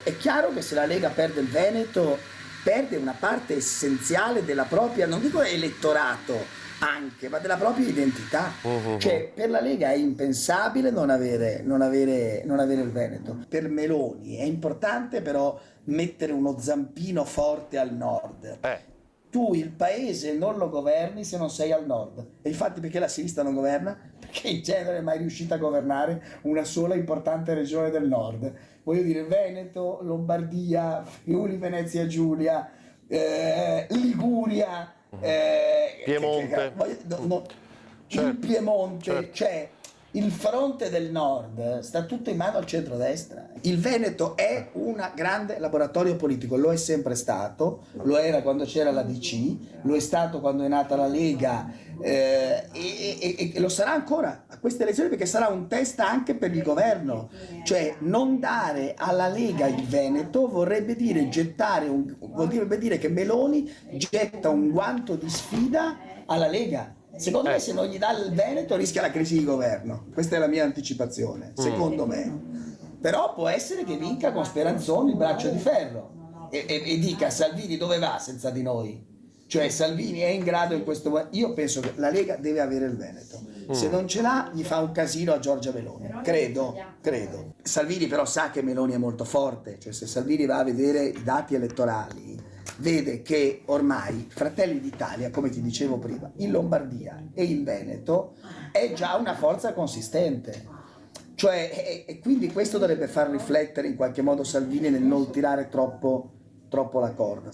È chiaro che se la Lega perde il Veneto, perde una parte essenziale della propria, non dico elettorato anche, ma della propria identità. Cioè, per la Lega è impensabile non avere il Veneto. Per Meloni è importante però mettere uno zampino forte al nord. Tu il paese non lo governi se non sei al nord. E infatti perché la sinistra non governa? Perché in genere è mai riuscita a governare una sola importante regione del nord. Voglio dire, Veneto, Lombardia, Friuli, Venezia Giulia, Liguria, Piemonte. il Piemonte, certo. cioè il fronte del nord sta tutto in mano al centrodestra. Il Veneto è un grande laboratorio politico, lo è sempre stato, lo era quando c'era la DC, lo è stato quando è nata la Lega e lo sarà ancora a queste elezioni perché sarà un test anche per il governo. Cioè non dare alla Lega il Veneto vorrebbe dire vorrebbe dire che Meloni getta un guanto di sfida alla Lega. Secondo me se non gli dà il Veneto rischia la crisi di governo. Questa è la mia anticipazione, secondo me. Però può essere che vinca con Speranzoni il braccio di ferro e dica Salvini dove va senza di noi? Cioè Salvini è in grado in questo momento. Io penso che la Lega deve avere il Veneto. Se non ce l'ha gli fa un casino a Giorgia Meloni. Credo. Salvini però sa che Meloni è molto forte. Cioè se Salvini va a vedere i dati elettorali vede che ormai Fratelli d'Italia, come ti dicevo prima, in Lombardia e in Veneto è già una forza consistente. Cioè, e quindi questo dovrebbe far riflettere in qualche modo Salvini nel non tirare troppo la corda.